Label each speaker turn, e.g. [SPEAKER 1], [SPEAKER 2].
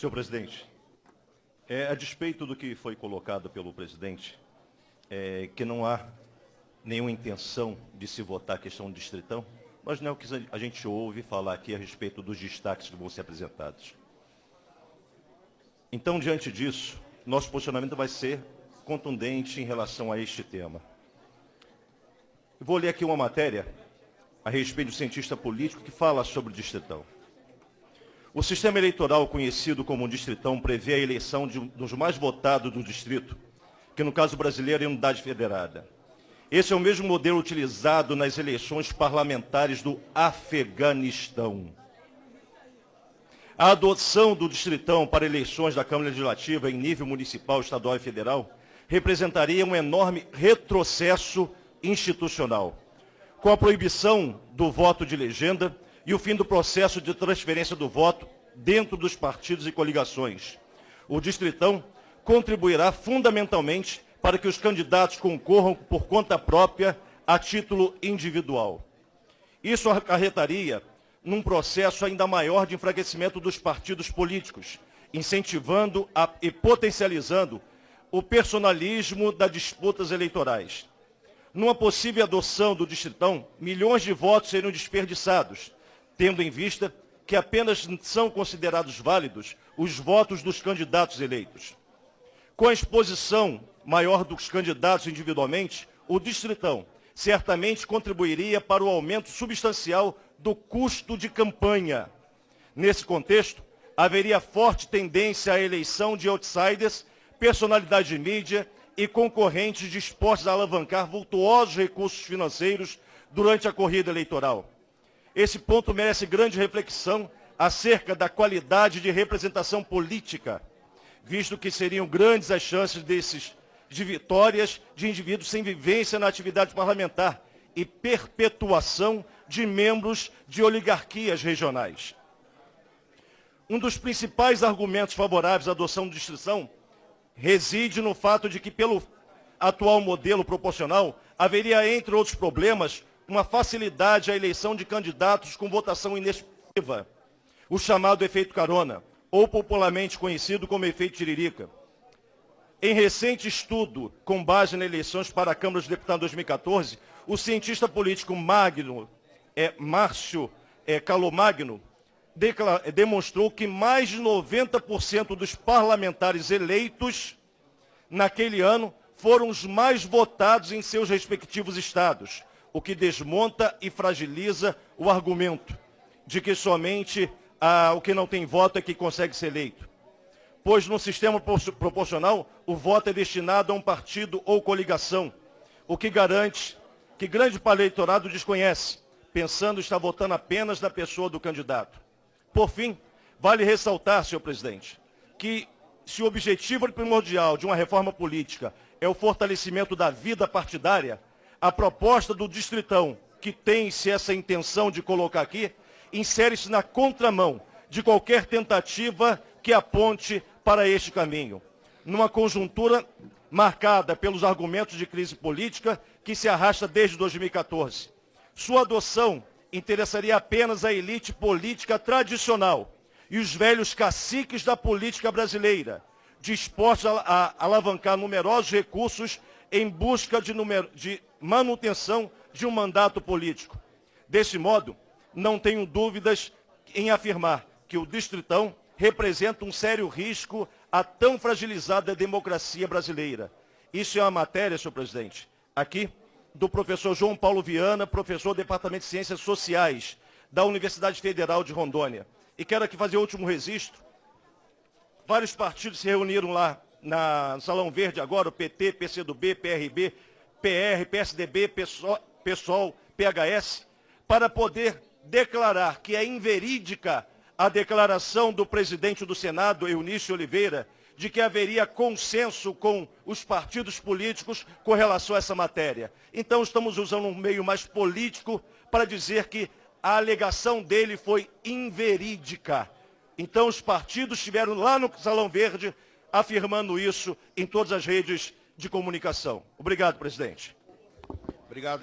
[SPEAKER 1] Senhor presidente, a despeito do que foi colocado pelo presidente, que não há nenhuma intenção de se votar a questão do distritão, mas não é o que a gente ouve falar aqui a respeito dos destaques que vão ser apresentados. Então, diante disso, nosso posicionamento vai ser contundente em relação a este tema. Eu vou ler aqui uma matéria a respeito do cientista político que fala sobre o distritão. O sistema eleitoral conhecido como distritão prevê a eleição dos mais votados do distrito, que no caso brasileiro é a unidade federada. Esse é o mesmo modelo utilizado nas eleições parlamentares do Afeganistão. A adoção do distritão para eleições da Câmara Legislativa em nível municipal, estadual e federal representaria um enorme retrocesso institucional, com a proibição do voto de legenda e o fim do processo de transferência do voto dentro dos partidos e coligações. O distritão contribuirá fundamentalmente para que os candidatos concorram por conta própria a título individual. Isso acarretaria num processo ainda maior de enfraquecimento dos partidos políticos, incentivando e potencializando o personalismo das disputas eleitorais. Numa possível adoção do distritão, milhões de votos seriam desperdiçados, tendo em vista que apenas são considerados válidos os votos dos candidatos eleitos. Com a exposição maior dos candidatos individualmente, o distritão certamente contribuiria para o aumento substancial do custo de campanha. Nesse contexto, haveria forte tendência à eleição de outsiders, personalidades de mídia e concorrentes dispostos a alavancar vultuosos recursos financeiros durante a corrida eleitoral. Esse ponto merece grande reflexão acerca da qualidade de representação política, visto que seriam grandes as chances de vitórias de indivíduos sem vivência na atividade parlamentar e perpetuação de membros de oligarquias regionais. Um dos principais argumentos favoráveis à adoção de distritão reside no fato de que, pelo atual modelo proporcional, haveria, entre outros problemas, uma facilidade à eleição de candidatos com votação inexpressiva, o chamado efeito carona, ou popularmente conhecido como efeito tiririca. Em recente estudo, com base nas eleições para a Câmara dos Deputados em 2014, o cientista político Márcio Calomagno demonstrou que mais de 90% dos parlamentares eleitos naquele ano foram os mais votados em seus respectivos estados, o que desmonta e fragiliza o argumento de que somente o que não tem voto é que consegue ser eleito. Pois no sistema proporcional, o voto é destinado a um partido ou coligação, o que garante que grande parte do eleitorado desconhece, pensando estar votando apenas na pessoa do candidato. Por fim, vale ressaltar, senhor presidente, que se o objetivo primordial de uma reforma política é o fortalecimento da vida partidária, a proposta do distritão, que tem-se essa intenção de colocar aqui, insere-se na contramão de qualquer tentativa que aponte para este caminho, numa conjuntura marcada pelos argumentos de crise política que se arrasta desde 2014. Sua adoção interessaria apenas a elite política tradicional e os velhos caciques da política brasileira, dispostos a alavancar numerosos recursos em busca de manutenção de um mandato político. Desse modo, não tenho dúvidas em afirmar que o distritão representa um sério risco à tão fragilizada democracia brasileira. Isso é uma matéria, senhor presidente, aqui do professor João Paulo Viana, professor do Departamento de Ciências Sociais da Universidade Federal de Rondônia. E quero aqui fazer o último registro. Vários partidos se reuniram lá no Salão Verde agora, o PT, PCdoB, PRB, PR, PSDB, PSOL, PHS, para poder declarar que é inverídica a declaração do presidente do Senado, Eunício Oliveira, de que haveria consenso com os partidos políticos com relação a essa matéria. Então estamos usando um meio mais político para dizer que a alegação dele foi inverídica. Então os partidos estiveram lá no Salão Verde afirmando isso em todas as redes de comunicação. Obrigado, presidente.
[SPEAKER 2] Obrigado.